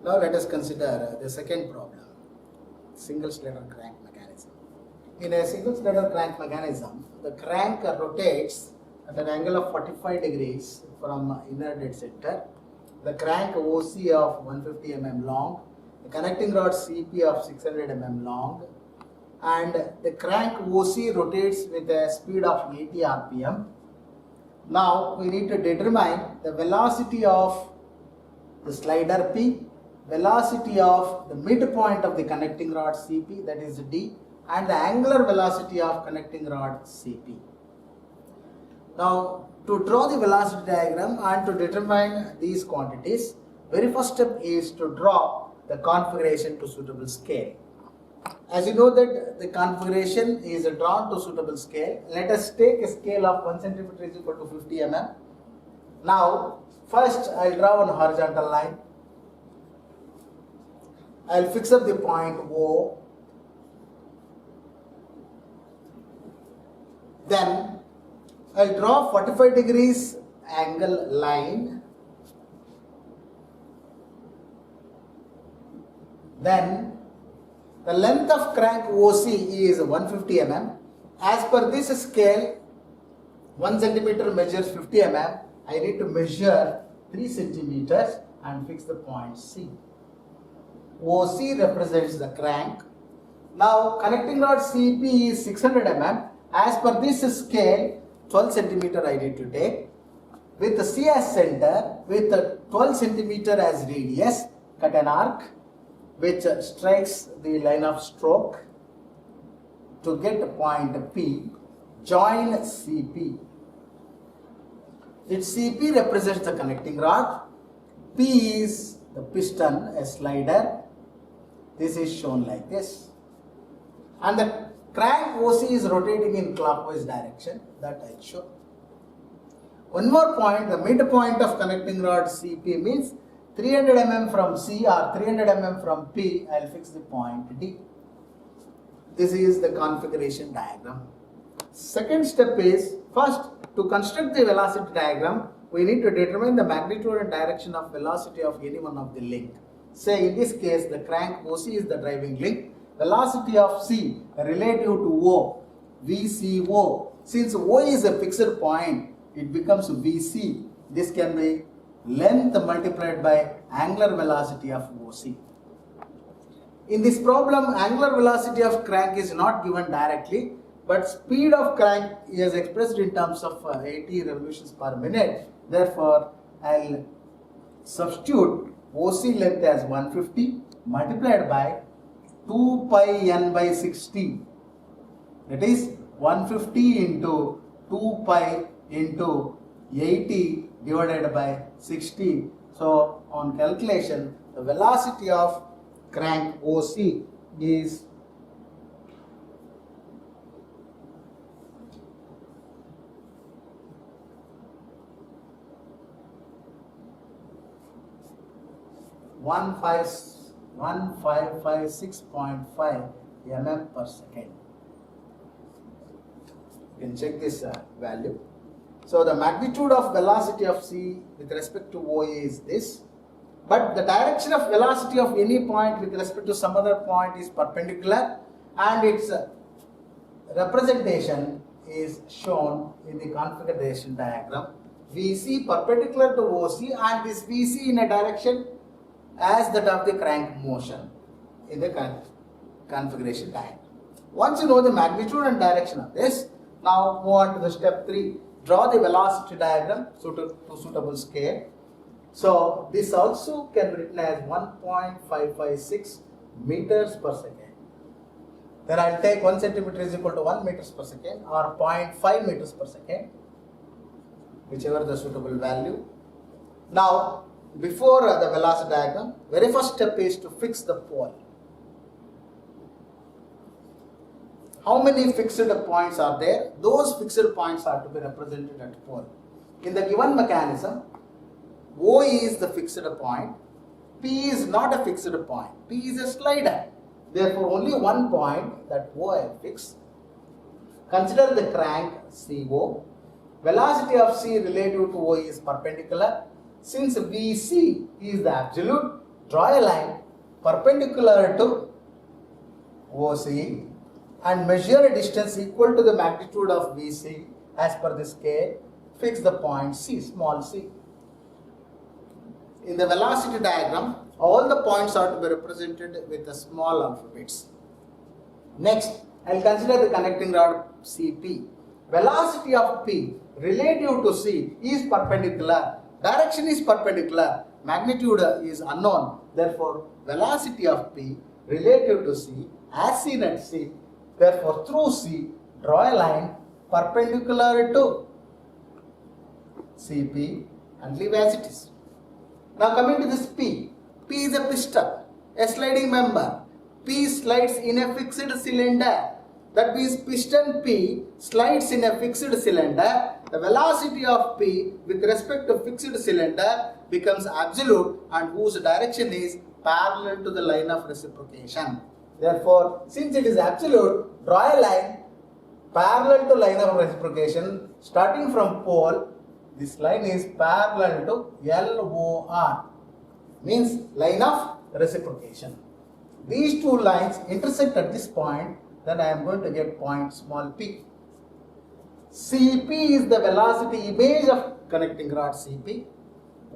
Now let us consider the second problem, single slider crank mechanism. In a single slider crank mechanism, the crank rotates at an angle of 45 degrees from inner dead center. The crank OC of 150 mm long, the connecting rod CP of 600 mm long, and the crank OC rotates with a speed of 80 rpm. Now we need to determine the velocity of the slider P, velocity of the midpoint of the connecting rod CP, that is D, and the angular velocity of connecting rod CP. Now to draw the velocity diagram and to determine these quantities, very first step is to draw the configuration to suitable scale. As you know that the configuration is drawn to suitable scale, let us take a scale of 1 cm is equal to 50 mm. Now first I will draw one horizontal line. I will fix up the point O. Then I will draw 45 degrees angle line. Then the length of crank OC is 150 mm. As per this scale, 1 cm measures 50 mm. I need to measure 3 centimeters and fix the point C. OC represents the crank. Now connecting rod CP is 600 mm. As per this scale, 12 centimeter I need to take. With the C as center, with 12 centimeter as radius, cut an arc which strikes the line of stroke to get point P. Join CP. Its CP represents the connecting rod. P is the piston, a slider. This is shown like this. And the crank OC is rotating in clockwise direction, that I show. One more point, the midpoint of connecting rod CP means 300 mm from C or 300 mm from P. I will fix the point D. This is the configuration diagram. Second step is, first to construct the velocity diagram, we need to determine the magnitude and direction of velocity of any one of the link. Say in this case the crank OC is the driving link. Velocity of C relative to O, VCO. Since O is a fixed point, it becomes VC. This can be length multiplied by angular velocity of OC. In this problem, angular velocity of crank is not given directly, but speed of crank is expressed in terms of 80 revolutions per minute. Therefore, I will substitute OC length as 150 multiplied by 2 pi n by 60. That is 150 into 2 pi into 80 divided by 60. So on calculation, the velocity of crank OC is 1556.5 mm per second. You can check this value. So the magnitude of velocity of C with respect to O is this, but the direction of velocity of any point with respect to some other point is perpendicular, and its representation is shown in the configuration diagram. VC perpendicular to OC and this VC in a direction as that of the crank motion in the configuration diagram. Once you know the magnitude and direction of this, now move on to the step 3. Draw the velocity diagram to suitable scale. So this also can be written as 1.556 meters per second. Then I will take 1 centimeter is equal to 1 meters per second or 0.5 meters per second, whichever the suitable value. Now before the velocity diagram, very first step is to fix the pole. How many fixed points are there? Those fixed points are to be represented at pole. In the given mechanism, O is the fixed point, P is not a fixed point, P is a slider. Therefore, only one point, that O I fix. Consider the crank CO. Velocity of C relative to O is perpendicular. Since VC is the absolute, draw a line perpendicular to OC and measure a distance equal to the magnitude of VC as per the scale. Fix the point C, small c. In the velocity diagram, all the points are to be represented with the small alphabets. Next, I will consider the connecting rod CP. Velocity of P relative to C is perpendicular. Direction is perpendicular. Magnitude is unknown. Therefore, velocity of P relative to C as seen at C. Therefore, through C, draw a line perpendicular to CP and leave as it is. Now coming to this P. P is a piston, a sliding member. P slides in a fixed cylinder. That means piston P slides in a fixed cylinder. The velocity of P with respect to fixed cylinder becomes absolute and whose direction is parallel to the line of reciprocation. Therefore, since it is absolute, draw a line parallel to line of reciprocation starting from pole. This line is parallel to LOR, means line of reciprocation. These two lines intersect at this point, then I am going to get point small p. CP is the velocity image of connecting rod CP.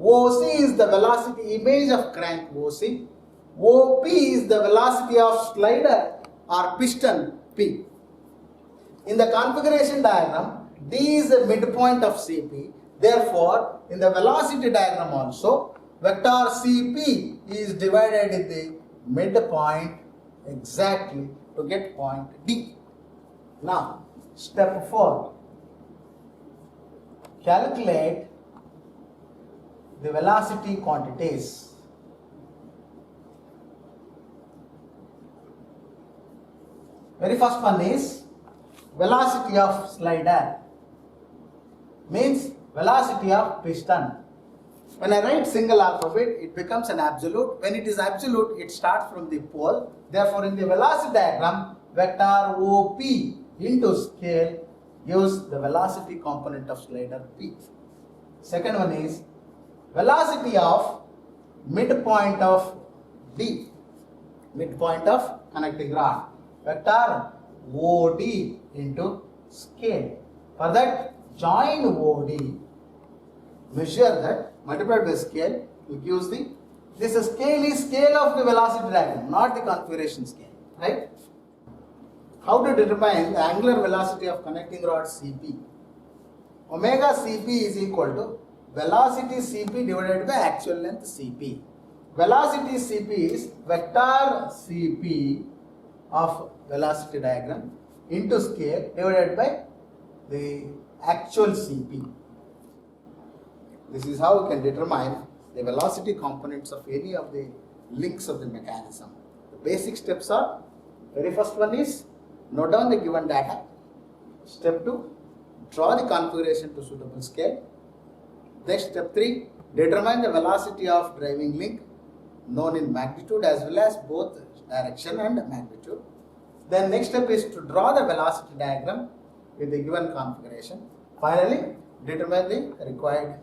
OC is the velocity image of crank OC. OP is the velocity of slider or piston P. In the configuration diagram, D is the midpoint of CP. Therefore, in the velocity diagram also, vector CP is divided in the midpoint exactly to get point D. Now, step 4. Calculate the velocity quantities. Very first one is velocity of slider, means velocity of piston. When I write single alphabet, it becomes an absolute. When it is absolute, it starts from the pole. Therefore, in the velocity diagram, vector OP into scale gives the velocity component of slider P. Second one is velocity of midpoint of D, midpoint of connecting rod, vector OD into scale. For that, join OD, measure that, multiplied by scale, it gives the, this scale is scale of the velocity diagram, not the configuration scale, right? How to determine the angular velocity of connecting rod CP? Omega CP is equal to velocity CP divided by actual length CP. Velocity CP is vector CP of velocity diagram into scale divided by the actual CP. This is how we can determine the velocity components of any of the links of the mechanism. The basic steps are, very first one is note down the given data. Step 2, draw the configuration to suitable scale. Next, step 3, determine the velocity of driving link known in magnitude as well as both direction and magnitude. Then next step is to draw the velocity diagram with the given configuration. Finally, determine the required